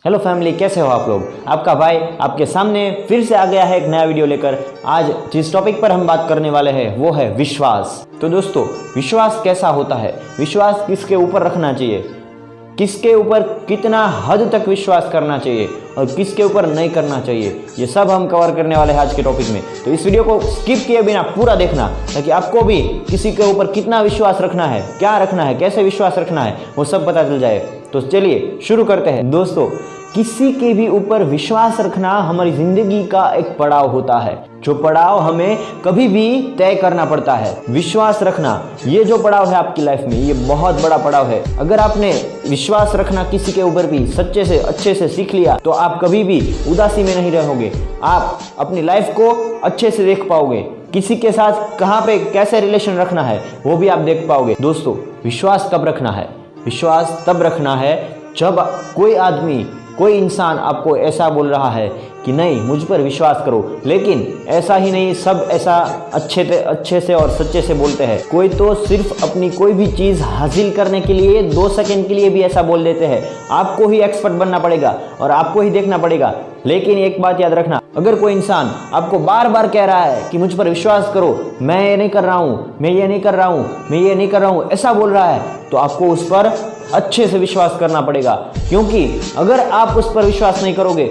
Hello family, कैसे हो आप लोग। आपका भाई आपके सामने फिर से आ गया है एक नया वीडियो लेकर। आज जिस टॉपिक पर हम बात करने वाले हैं वो है विश्वास। तो दोस्तों, विश्वास कैसा होता है, विश्वास किसके ऊपर रखना चाहिए, किसके ऊपर कितना हद तक विश्वास करना चाहिए और किसके ऊपर नहीं करना चाहिए, ये सब हम कवर करने वाले हैं आज के टॉपिक में। तो इस वीडियो को स्किप किए बिना पूरा देखना, ताकि आपको भी किसी के ऊपर कितना विश्वास रखना है, क्या रखना है, कैसे विश्वास रखना है, वो सब पता चल जाए। तो चलिए शुरू करते हैं। दोस्तों, किसी के भी ऊपर विश्वास रखना हमारी जिंदगी का एक पड़ाव होता है, जो पड़ाव हमें कभी भी तय करना पड़ता है। विश्वास रखना, ये जो पड़ाव है आपकी लाइफ में, ये बहुत बड़ा पड़ाव है। अगर आपने विश्वास रखना किसी के ऊपर भी सच्चे से अच्छे से सीख लिया, तो आप कभी भी उदासी में नहीं रहोगे। आप अपनी लाइफ को अच्छे से देख पाओगे, किसी के साथ कहाँ पे कैसे रिलेशन रखना है वो भी आप देख पाओगे। दोस्तों, विश्वास कब रखना है? विश्वास तब रखना है जब कोई आदमी, कोई इंसान आपको ऐसा बोल रहा है कि नहीं, मुझ पर विश्वास करो, लेकिन ऐसा ही नहीं, सब ऐसा अच्छे से और सच्चे से बोलते हैं। कोई तो सिर्फ अपनी कोई भी चीज़ हासिल करने के लिए 2 सेकंड के लिए भी ऐसा बोल देते हैं। आपको ही एक्सपर्ट बनना पड़ेगा और आपको ही देखना पड़ेगा। लेकिन एक बात याद रखना, अगर कोई इंसान आपको बार बार कह रहा है कि मुझ पर विश्वास करो, मैं ये नहीं कर रहा हूँ, मैं ये नहीं कर रहा हूँ, मैं ये नहीं कर रहा हूँ, ऐसा बोल रहा है, तो आपको उस पर अच्छे से विश्वास करना पड़ेगा। क्योंकि अगर आप उस पर विश्वास नहीं करोगे,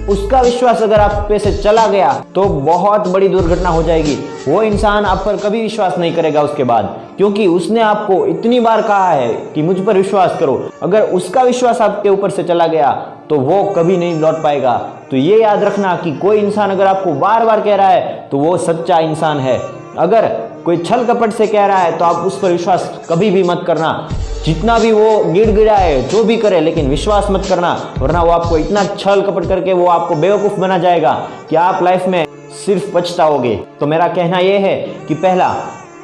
उसका विश्वास अगर आप पे से चला गया, तो बहुत बड़ी दुर्घटना हो जाएगी। वो इंसान आप पर कभी विश्वास नहीं करेगा उसके बाद, क्योंकि उसने आपको इतनी बार कहा है कि मुझ पर विश्वास करो। अगर उसका विश्वास आपके ऊपर से चला गया तो वो कभी नहीं लौट पाएगा। तो ये याद रखना कि कोई इंसान अगर आपको बार बार कह रहा है तो वो सच्चा इंसान है। अगर कोई छल कपट से कह रहा है तो आप उस पर विश्वास कभी भी मत करना। जितना भी वो गिड़गिड़ाए, जो भी करे, लेकिन विश्वास मत करना, वरना वो आपको इतना छल कपट करके वो आपको बेवकूफ़ बना जाएगा कि आप लाइफ में सिर्फ पछताओगे। तो मेरा कहना यह है कि पहला,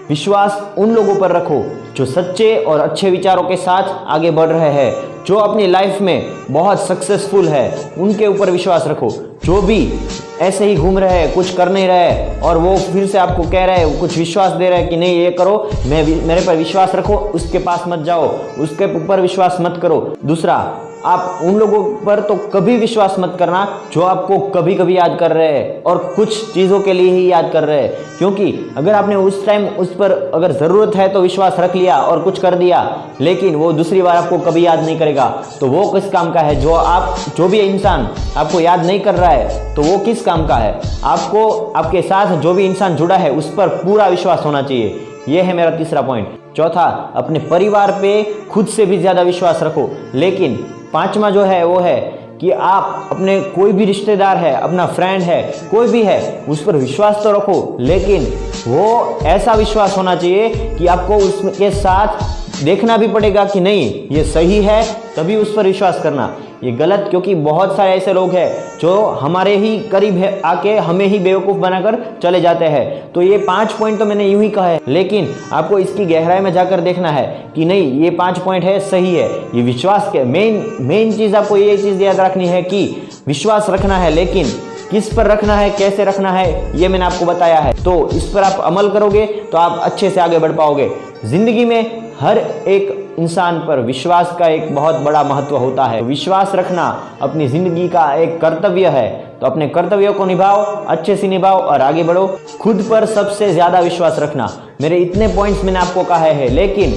विश्वास उन लोगों पर रखो जो सच्चे और अच्छे विचारों के साथ आगे बढ़ रहे हैं, जो अपनी लाइफ में बहुत सक्सेसफुल है, उनके ऊपर विश्वास रखो। जो भी ऐसे ही घूम रहे हैं, कुछ कर नहीं रहे और वो फिर से आपको कह रहे हैं, कुछ विश्वास दे रहे हैं कि नहीं ये करो, मेरे पर विश्वास रखो, उसके पास मत जाओ, उसके ऊपर विश्वास मत करो। दूसरा, आप उन लोगों पर तो कभी विश्वास मत करना जो आपको कभी कभी याद कर रहे हैं और कुछ चीज़ों के लिए ही याद कर रहे हैं। क्योंकि अगर आपने उस टाइम उस पर अगर ज़रूरत है तो विश्वास रख लिया और कुछ कर दिया, लेकिन वो दूसरी बार आपको कभी याद नहीं करेगा, तो वो किस काम का है? जो भी इंसान आपको याद नहीं कर रहा है तो वो किस काम का है? आपको, आपके साथ जो भी इंसान जुड़ा है उस पर पूरा विश्वास होना चाहिए। ये है मेरा तीसरा पॉइंट। चौथा, अपने परिवार पे खुद से भी ज़्यादा विश्वास रखो। लेकिन पांचवा जो है वो है कि आप अपने कोई भी रिश्तेदार है, अपना फ्रेंड है, कोई भी है, उस पर विश्वास तो रखो, लेकिन वो ऐसा विश्वास होना चाहिए कि आपको उसके साथ देखना भी पड़ेगा कि नहीं ये सही है, तभी उस पर विश्वास करना। ये गलत, क्योंकि बहुत सारे ऐसे लोग हैं जो हमारे ही करीब है आके हमें ही बेवकूफ़ बनाकर चले जाते हैं। तो ये 5 पॉइंट तो मैंने यूं ही कहा है, लेकिन आपको इसकी गहराई में जाकर देखना है कि नहीं ये 5 पॉइंट है, सही है। ये विश्वास के मेन चीज़, आपको ये चीज़ याद रखनी है कि विश्वास रखना है, लेकिन किस पर रखना है, कैसे रखना है, ये मैंने आपको बताया है। तो इस पर आप अमल करोगे तो आप अच्छे से आगे बढ़ पाओगे। जिंदगी में हर एक इंसान पर विश्वास का एक बहुत बड़ा महत्व होता है। विश्वास रखना अपनी जिंदगी का एक कर्तव्य है। तो अपने कर्तव्यों को निभाओ, अच्छे से निभाओ और आगे बढ़ो। खुद पर सबसे ज़्यादा विश्वास रखना। मेरे इतने पॉइंट्स मैंने आपको कहे हैं, लेकिन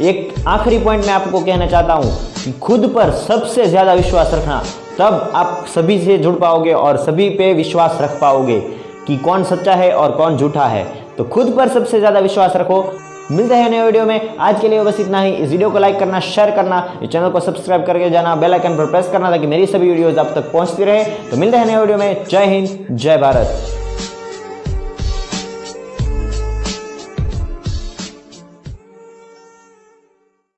एक आखिरी पॉइंट मैं आपको कहना चाहता हूँ कि खुद पर सबसे ज़्यादा विश्वास रखना, तब आप सभी से जुड़ पाओगे और सभी पे विश्वास रख पाओगे कि कौन सच्चा है और कौन झूठा है। तो खुद पर सबसे ज़्यादा विश्वास रखो। मिलते हैं नए वीडियो में। आज के लिए बस इतना ही। इस वीडियो को लाइक करना, शेयर करना, इस चैनल को सब्सक्राइब करके जाना, बेल आइकन पर प्रेस करना, ताकि मेरी सभी वीडियोस आप तक पहुंचती रहे। तो मिलते हैं नए वीडियो में। जय हिंद, जय भारत।